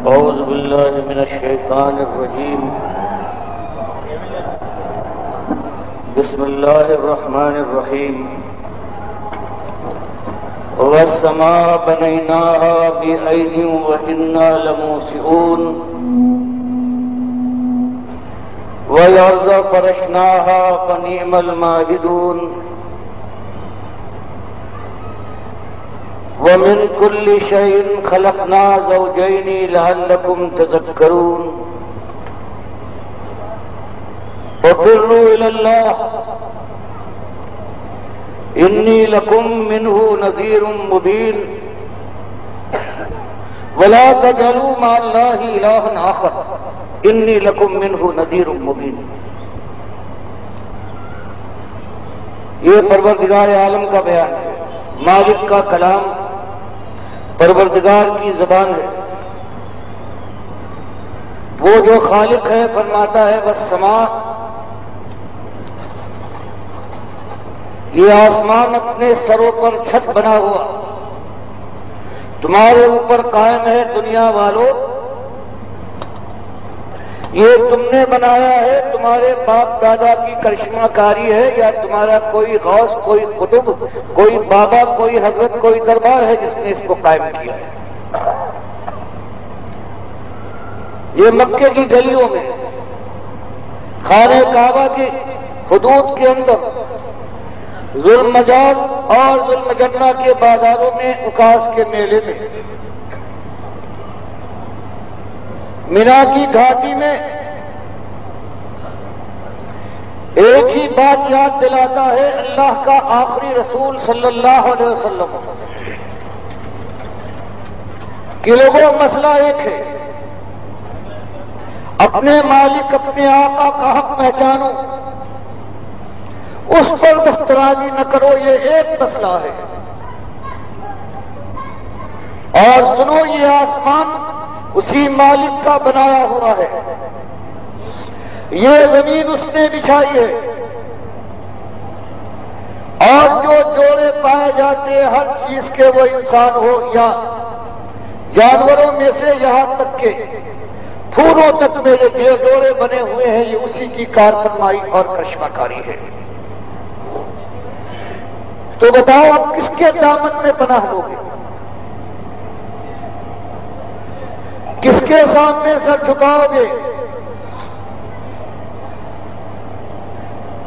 أعوذ بالله من الشيطان الرجيم. بسم الله الرحمن الرحيم. والسماء بنيناها بأيد وإنا لموسعون والأرض فرشناها فنعم الماهدون ومن كل شيء خلقنا زوجين لعلكم تذكرون وفروا إلى الله إني لكم منه نذير مبين ولا تجعلوا مع الله إلها آخر إني لكم منه نذير مبين. یہ پروردگار عالم کا بیان ہے، مالک کا کلام، پروردگار کی زبان ہے. وہ جو خالق ہے فرماتا ہے والسماء، یہ آسمان اپنے سروں پر چھت بنا ہوا تمہارے اوپر قائم ہے. دنیا والو، یہ تم نے بنایا ہے، تمہارے باپ دادا کی کرشمہ کاری ہے یا تمہارا کوئی غوث، کوئی قطب، کوئی بابا، کوئی حضرت، کوئی دربار ہے جس نے اس کو قائم کیا ہے؟ یہ مکے کی گلیوں میں، خانہ کعبہ کی حدود کے اندر، ظلم مجاز اور ظلم جنہ کے بازاروں میں، اکاس کے میلے میں، مینا کی گھاٹی میں ایک ہی بات یاد دلاتا ہے اللہ کا آخری رسول صلی اللہ علیہ وسلم کہ لوگوں مسئلہ ایک ہے، اپنے مالک، اپنے آقا کا حق پہچانو، اس پر دسترازی نہ کرو، یہ ایک مسئلہ ہے. اور سنو، یہ آسمان اسی مالک کا بنایا ہوا ہے، یہ زمین اس نے بچھائی ہے، اور جو جوڑے پائے جاتے ہیں ہر چیز کے، وہ انسان ہو یا جانوروں میں سے یہاں تک کہ پھولوں تک میں یہ جوڑے بنے ہوئے ہیں، یہ اسی کی کار فرمائی اور کرشمہ کاری ہے. تو بتاؤ اب کس کے دامن میں پناہ لوگے؟ کس کے سامنے سر جھکاؤ گے؟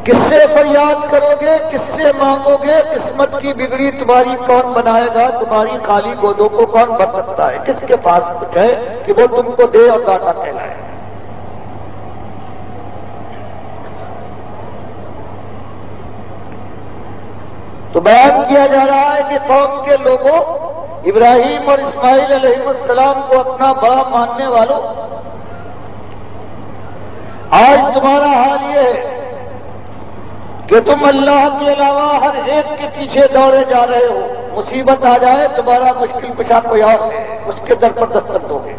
کس سے فریاد کرو گے؟ کس سے مانگو گے؟ قسمت کی بگڑی تمہاری کون بنائے گا؟ تمہاری خالی گودوں کو کون بھر سکتا ہے؟ کس کے پاس کچھ ہے کہ وہ تم کو دے اور داتا کہلائے؟ تو بیان کیا جا رہا ہے کہ قوم کے لوگوں، ابراہیم اور اسماعیل علیہ السلام کو اپنا بڑا ماننے والوں، آج تمہارا حال یہ ہے کہ تم اللہ کے علاوہ ہر ایک کے پیچھے دوڑے جا رہے ہو. مصیبت آ جائے تمہارا مشکل کشا کوئی اور ہے، اس کے در پر دستک دو گے.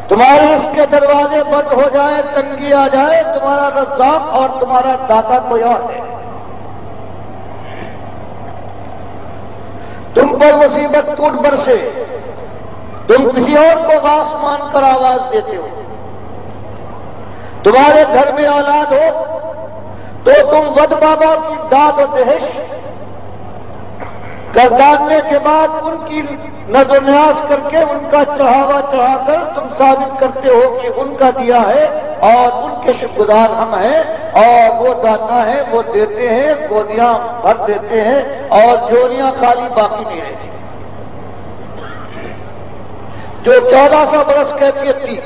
تمہارے اس کے دروازے بند ہو جائے، تنگی آ جائے، تمہارا رزاق اور تمہارا داتا کوئی اور ہے. تم پر مصیبت ٹوٹ برسے، تم کسی اور کو غاص مان کر آواز دیتے ہو. تمہارے گھر میں اولاد ہو تو تم ود بابا کی داد و دہش گرداننے کے بعد ان کی نظر نیاز کر کے، ان کا چڑھاوا چڑھا کر تم ثابت کرتے ہو کہ ان کا دیا ہے اور ان کے شکر گزار ہم ہیں، اور وہ داتا ہیں، وہ دیتے ہیں، گودیاں بھر دیتے ہیں اور جوڑیاں خالی باقی نہیں رہتی. جو 1400 برس کیفیت تھی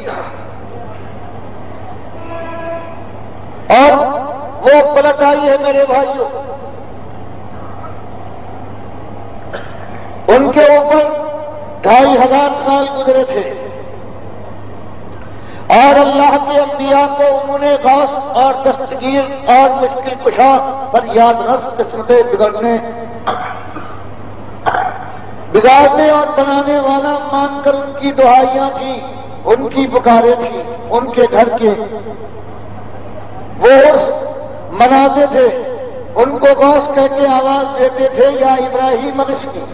اور وہ پلٹ آئی ہے میرے بھائیوں. ان کے اوپر 2500 سال گزرے تھے اور اللہ کے انبیاء کو انہوں نے غوث اور دستگیر اور مشکل کشا پر یاد رس قسمتیں بگاڑنے اور بنانے والا مان کر ان کی دعائیاں تھیں، ان کی پکاریں تھیں. ان کے گھر کے وہ عرس مناتے تھے، ان کو غوث کہہ کے آواز دیتے تھے یا ابراہیم رشکی.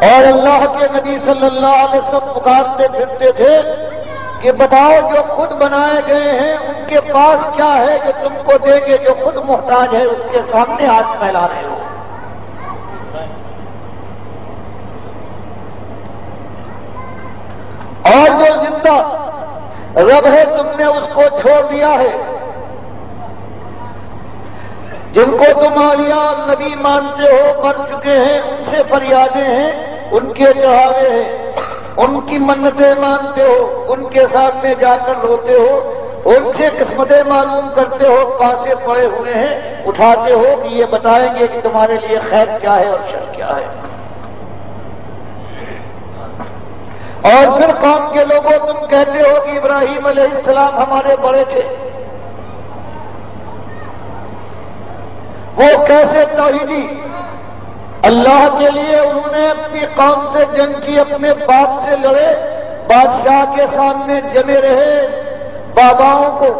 اور اللہ کے نبی صلی اللہ علیہ وسلم پکارتے پھرتے تھے کہ بتاؤ جو خود بنائے گئے ہیں ان کے پاس کیا ہے جو تم کو دیں گے، جو خود محتاج ہے اس کے سامنے ہاتھ پھیلا رہے ہو۔ اور جو زندہ رب ہے تم نے اس کو چھوڑ دیا ہے، جن کو تم اولیاء اور نبی مانتے ہو مر چکے ہیں، ان سے فریادیں ہیں، ان کے چڑھاوے ہیں، ان کی منتیں مانتے ہو، ان کے سامنے جا کر روتے ہو، ان سے قسمتیں معلوم کرتے ہو، پاسے پڑے ہوئے ہیں اٹھاتے ہو کہ یہ بتائیں گے کہ تمہارے لیے خیر کیا ہے اور شر کیا ہے۔ اور پھر قوم کے لوگوں تم کہتے ہو کہ ابراہیم علیہ السلام ہمارے بڑے تھے، وہ کیسے توحیدی، اللہ کے لیے انہوں نے اپنی قوم سے جنگ کی، اپنے باپ سے لڑے، بادشاہ کے سامنے جمے رہے، باباؤں کو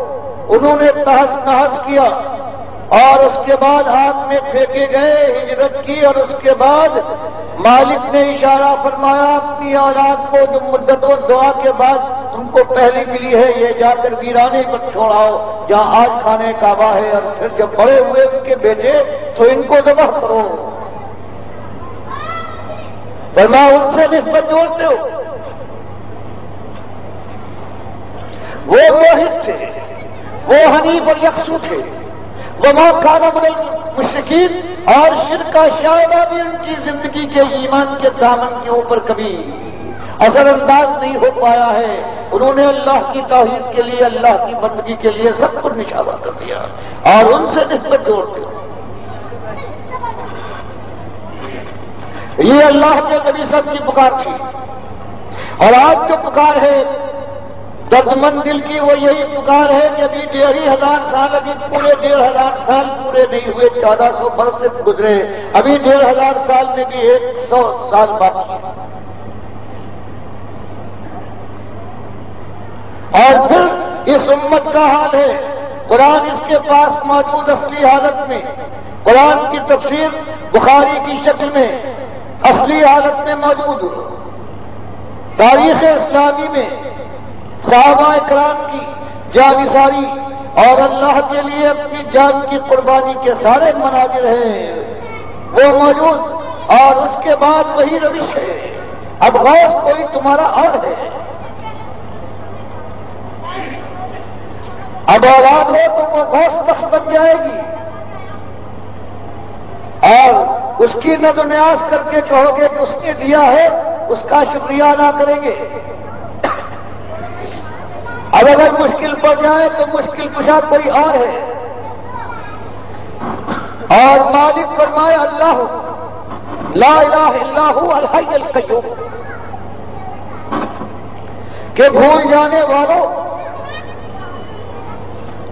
انہوں نے تحس نحس کیا، اور اس کے بعد آگ میں پھینکے گئے، ہجرت کی، اور اس کے بعد مالک نے اشارہ فرمایا اپنی اولاد کو جو مدت و دعا کے بعد تم کو پہلی ملی ہے یہ جا کر ویرانے پر چھوڑاؤ جہاں آج خانہ کعبہ ہے، اور پھر جب بڑے ہوئے ان کے بیٹے تو ان کو ذبح کرو۔ فرمایا ان سے نسبت جوڑتے ہو، وہ موحد تھے، وہ حنیف اور یکسو تھے، وما کان من المشرکین، اور شرک کا شائبہ بھی ان کی زندگی کے ایمان کے دامن کے اوپر کبھی اثر انداز نہیں ہو پایا ہے۔ انہوں نے اللہ کی توحید کے لیے، اللہ کی بندگی کے لیے سب کو نشانہ کر دیا، اور ان سے نسبت جوڑتے ہو۔ یہ اللہ کے نبی صلی اللہ علیہ وسلم کی پکار تھی، اور آج جو پکار ہے دردمند دل کی وہ یہی پکار ہے کہ ابھی 1500 سال، ابھی پورے 1500 سال پورے نہیں ہوئے، 1400 برس سے گزرے، ابھی 1500 سال میں بھی 100 سال باقی ہے۔ اور پھر اس امت کا حال ہے، قرآن اس کے پاس موجود اصلی حالت میں، قرآن کی تفسیر بخاری کی شکل میں اصلی حالت میں موجود، تاریخ اسلامی میں صحابہ اکرام کی جانثاری اور اللہ کے لیے اپنی جان کی قربانی کے سارے مناظر ہیں وہ موجود، اور اس کے بعد وہی روش ہے۔ اب غوث کوئی تمہارا اور ہے، اب اولاد ہو تو وہ غوث بخش بن جائے گی، اور اس کی نظر نیاز کر کے کہو گے کہ اس نے دیا ہے، اس کا شکریہ ادا کریں گے۔ اب اگر مشکل پڑ جائے تو مشکل کشا کوئی اور ہے، اور مالک فرمائے اللہ لا الہ الا هو الحی القیوم، کہ بھول جانے والوں،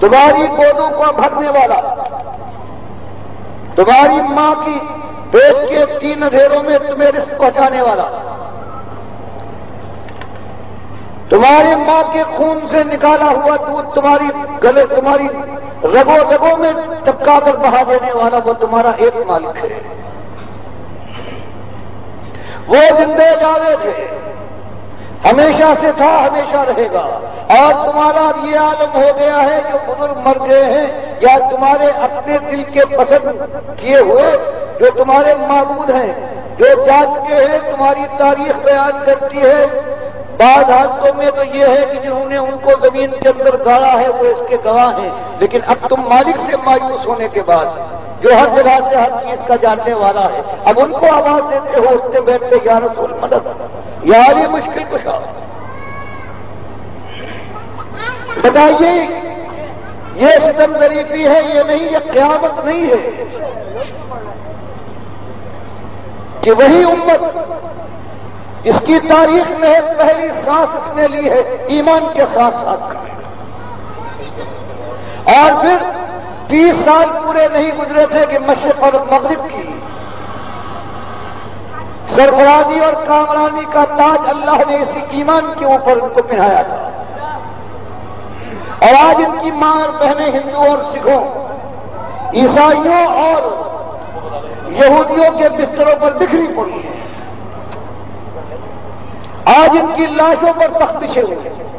تمہاری گودوں کو بھرنے والا، تمہاری ماں کی پیٹ کے 3 اندھیروں میں تمہیں رزق پہنچانے والا، تمہاری ماں کے خون سے نکالا ہوا دودھ تمہاری گلے، تمہاری رگوں رگوں میں ٹپکا کر بہا دینے والا، وہ تمہارا ایک مالک ہے، وہ زندہ جاوید ہے، ہمیشہ سے تھا، ہمیشہ رہے گا، اور تمہارا اب یہ عالم ہو گیا ہے جو بزرگ مر گئے ہیں یا تمہارے اپنے دل کے پسند کیے ہوئے جو تمہارے معبود ہیں، جو جاگ کے ہیں، تمہاری تاریخ بیان کرتی ہے۔ بعض حالتوں میں تو یہ ہے کہ جنہوں نے ان کو زمین کے اندر گاڑا ہے وہ اس کے گواہ ہیں، لیکن اب تم مالک سے مایوس ہونے کے بعد جو ہر جگہ سے ہر چیز کا جاننے والا ہے، اب ان کو آواز دیتے ہو اٹھتے بیٹھتے یا رسول مدد، یا علی مشکل کشا۔ بتائیے یہ ستم ظریفی ہے، یہ نہیں، یہ قیامت نہیں ہے کہ وہی امت اس کی تاریخ میں پہلی سانس اس نے لی ہے ایمان کے ساتھ ساتھ کرنے، اور پھر 30 سال پورے نہیں گزرے تھے کہ مشرق اور مغرب کی سرفرازی اور کامرانی کا تاج اللہ نے اسی ایمان کے اوپر ان کو پہنایا تھا، اور آج ان کی ماں اور بہنیں ہندوؤں اور سکھوں، عیسائیوں اور یہودیوں کے بستروں پر بکھری پڑی ہیں، آج ان کی لاشوں پر تخت بچھے ہوئے ہیں،